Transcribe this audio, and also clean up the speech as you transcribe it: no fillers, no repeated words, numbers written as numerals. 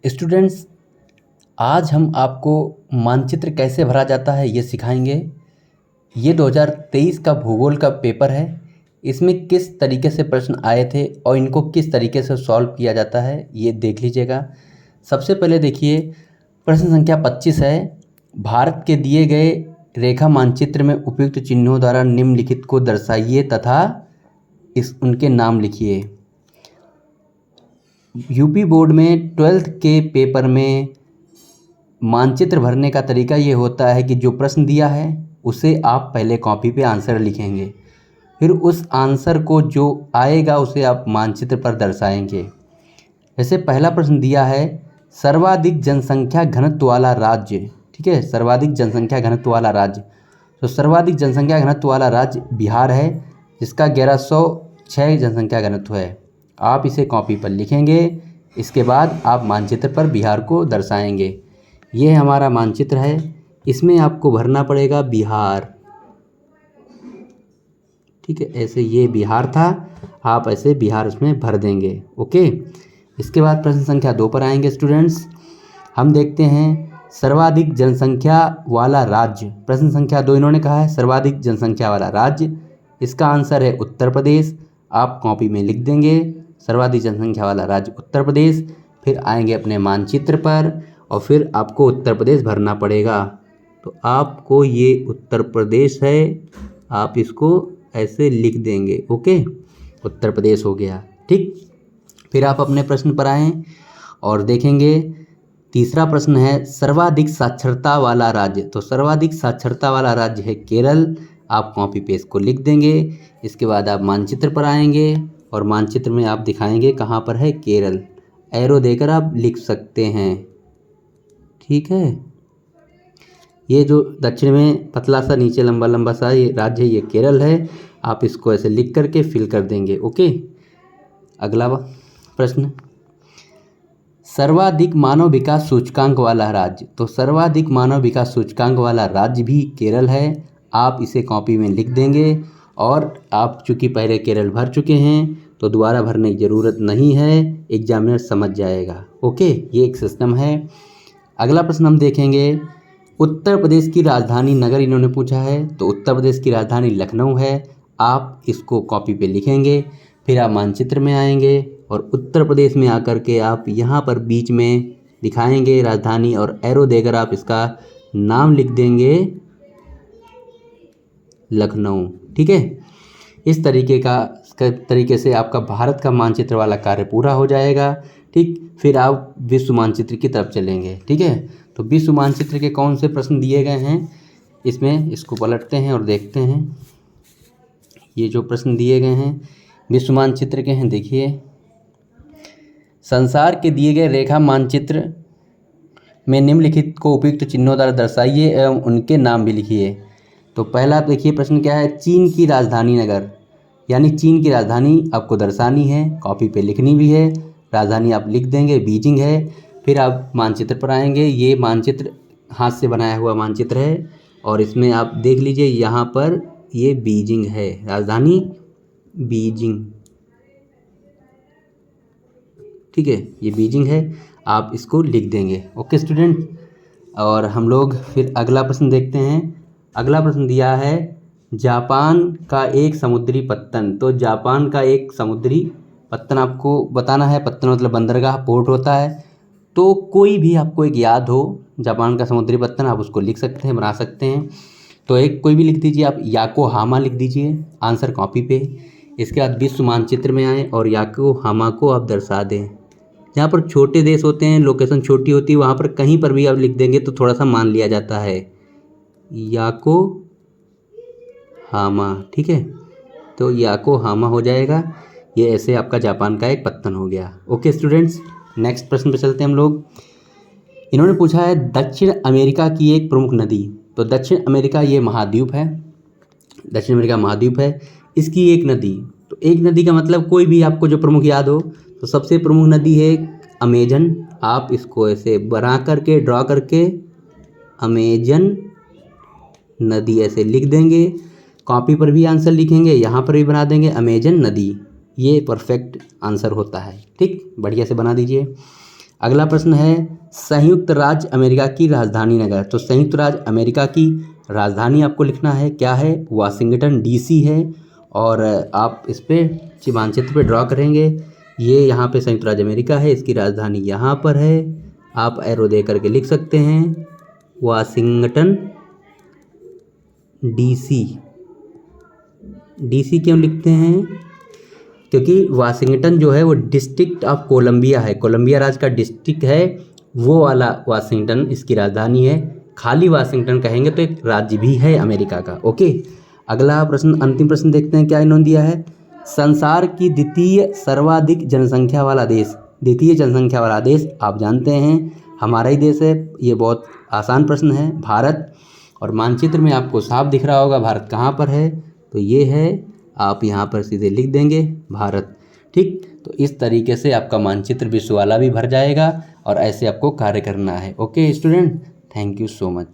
Students, आज हम आपको मानचित्र कैसे भरा जाता है ये सिखाएंगे। ये 2023 का भूगोल का पेपर है। इसमें किस तरीके से प्रश्न आए थे और इनको किस तरीके से सॉल्व किया जाता है ये देख लीजिएगा। सबसे पहले देखिए, प्रश्न संख्या 25 है। भारत के दिए गए रेखा मानचित्र में उपयुक्त चिन्हों द्वारा निम्नलिखित को दर्शाइए तथा उनके नाम लिखिए। यूपी बोर्ड में 12th के पेपर में मानचित्र भरने का तरीका ये होता है कि जो प्रश्न दिया है उसे आप पहले कॉपी पे आंसर लिखेंगे, फिर उस आंसर को जो आएगा उसे आप मानचित्र पर दर्शाएंगे। जैसे पहला प्रश्न दिया है, सर्वाधिक जनसंख्या घनत्व वाला राज्य। ठीक है, सर्वाधिक जनसंख्या घनत्व वाला राज्य। तो सर्वाधिक जनसंख्या घनत्व वाला राज्य बिहार है, जिसका 1106 जनसंख्या घनत्व है। आप इसे कॉपी पर लिखेंगे, इसके बाद आप मानचित्र पर बिहार को दर्शाएंगे। ये हमारा मानचित्र है, इसमें आपको भरना पड़ेगा बिहार। ठीक है, ऐसे ये बिहार था, आप ऐसे बिहार उसमें भर देंगे। ओके, इसके बाद प्रश्न संख्या 2 पर आएंगे स्टूडेंट्स। हम देखते हैं सर्वाधिक जनसंख्या वाला राज्य। प्रश्न संख्या 2 इन्होंने कहा है सर्वाधिक जनसंख्या वाला राज्य। इसका आंसर है उत्तर प्रदेश। आप कॉपी में लिख देंगे सर्वाधिक जनसंख्या वाला राज्य उत्तर प्रदेश। फिर आएंगे अपने मानचित्र पर और फिर आपको उत्तर प्रदेश भरना पड़ेगा। तो आपको ये उत्तर प्रदेश है, आप इसको ऐसे लिख देंगे। ओके, उत्तर प्रदेश हो गया। ठीक, फिर आप अपने प्रश्न पर आएँ और देखेंगे तीसरा प्रश्न है सर्वाधिक साक्षरता वाला राज्य। तो सर्वाधिक साक्षरता वाला राज्य है केरल। आप कॉपी पे इसको लिख देंगे। इसके बाद आप मानचित्र पर आएंगे और मानचित्र में आप दिखाएंगे कहाँ पर है केरल। एरो देकर आप लिख सकते हैं। ठीक है, ये जो दक्षिण में पतला सा नीचे लंबा लंबा सा ये राज्य है, ये केरल है। आप इसको ऐसे लिख करके फिल कर देंगे। ओके, अगला प्रश्न, सर्वाधिक मानव विकास सूचकांक वाला राज्य। तो सर्वाधिक मानव विकास सूचकांक वाला राज्य भी केरल है। आप इसे कॉपी में लिख देंगे और आप चूँकि पहले केरल भर चुके हैं तो दोबारा भरने की ज़रूरत नहीं है, एग्जामिनर समझ जाएगा। ओके, ये एक सिस्टम है। अगला प्रश्न हम देखेंगे, उत्तर प्रदेश की राजधानी नगर इन्होंने पूछा है। तो उत्तर प्रदेश की राजधानी लखनऊ है। आप इसको कॉपी पे लिखेंगे, फिर आप मानचित्र में आएंगे और उत्तर प्रदेश में आकर के आप यहाँ पर बीच में दिखाएंगे राजधानी और एरो देकर आप इसका नाम लिख देंगे लखनऊ। ठीक है, इस तरीके से आपका भारत का मानचित्र वाला कार्य पूरा हो जाएगा। ठीक, फिर आप विश्व मानचित्र की तरफ चलेंगे। ठीक है, तो विश्व मानचित्र के कौन से प्रश्न दिए गए हैं इसमें, इसको पलटते हैं और देखते हैं। ये जो प्रश्न दिए गए हैं विश्व मानचित्र के हैं। देखिए, संसार के दिए गए रेखा मानचित्र में निम्नलिखित को उपयुक्त चिन्हों द्वारा दर्शाइए एवं उनके नाम भी लिखिए। तो पहला आप देखिए प्रश्न क्या है, चीन की राजधानी नगर, यानी चीन की राजधानी आपको दर्शानी है, कॉपी पे लिखनी भी है। राजधानी आप लिख देंगे बीजिंग है। फिर आप मानचित्र पर आएंगे। ये मानचित्र हाथ से बनाया हुआ मानचित्र है और इसमें आप देख लीजिए यहाँ पर ये बीजिंग है, राजधानी बीजिंग। ठीक है, ये बीजिंग है, आप इसको लिख देंगे। ओके स्टूडेंट, और हम लोग फिर अगला प्रश्न देखते हैं। अगला प्रश्न दिया है जापान का एक समुद्री पत्तन। तो जापान का एक समुद्री पत्तन आपको बताना है। पत्तन मतलब बंदरगाह, पोर्ट होता है। तो कोई भी आपको एक याद हो जापान का समुद्री पत्तन, आप उसको लिख सकते हैं, बना सकते हैं। तो एक कोई भी लिख दीजिए, आप याकोहामा लिख दीजिए आंसर कॉपी पे। इसके बाद विश्व मानचित्र में आएँ और याकोहामा को आप दर्शा दें। जहाँ पर छोटे देश होते हैं, लोकेशन छोटी होती है, वहाँ पर कहीं पर भी आप लिख देंगे तो थोड़ा सा मान लिया जाता है, याकोहामा। ठीक है, तो याकोहामा हो जाएगा। ये ऐसे आपका जापान का एक पत्तन हो गया। ओके स्टूडेंट्स, नेक्स्ट प्रश्न पे चलते हैं हम लोग। इन्होंने पूछा है दक्षिण अमेरिका की एक प्रमुख नदी। तो दक्षिण अमेरिका ये महाद्वीप है, दक्षिण अमेरिका महाद्वीप है, इसकी एक नदी। तो एक नदी का मतलब कोई भी आपको जो प्रमुख याद हो। तो सबसे प्रमुख नदी है अमेजन। आप इसको ऐसे बना करके ड्रॉ करके अमेजन नदी ऐसे लिख देंगे। कॉपी पर भी आंसर लिखेंगे, यहाँ पर भी बना देंगे अमेजन नदी। ये परफेक्ट आंसर होता है। ठीक, बढ़िया से बना दीजिए। अगला प्रश्न है संयुक्त राज्य अमेरिका की राजधानी नगर। तो संयुक्त राज्य अमेरिका की राजधानी आपको लिखना है, क्या है? वाशिंगटन डीसी है। और आप इस पे मानचित्र पे ड्रॉ करेंगे, ये यहाँ पे संयुक्त राज्य अमेरिका है, इसकी राजधानी यहाँ पर है। आप एरो दे करके लिख सकते हैं वाशिंगटन डीसी। डीसी क्यों लिखते हैं? क्योंकि वाशिंगटन जो है वो डिस्ट्रिक्ट ऑफ कोलंबिया है, कोलंबिया राज्य का डिस्ट्रिक्ट है, वो वाला वाशिंगटन इसकी राजधानी है। खाली वाशिंगटन कहेंगे तो एक राज्य भी है अमेरिका का। ओके, अगला प्रश्न, अंतिम प्रश्न देखते हैं क्या इन्होंने दिया है। संसार की द्वितीय सर्वाधिक जनसंख्या वाला देश। द्वितीय जनसंख्या वाला देश आप जानते हैं हमारा ही देश है, ये बहुत आसान प्रश्न है, भारत। और मानचित्र में आपको साफ दिख रहा होगा भारत कहाँ पर है, तो ये है, आप यहाँ पर सीधे लिख देंगे भारत। ठीक, तो इस तरीके से आपका मानचित्र विश्व वाला भी भर जाएगा और ऐसे आपको कार्य करना है। Okay student, thank you so much.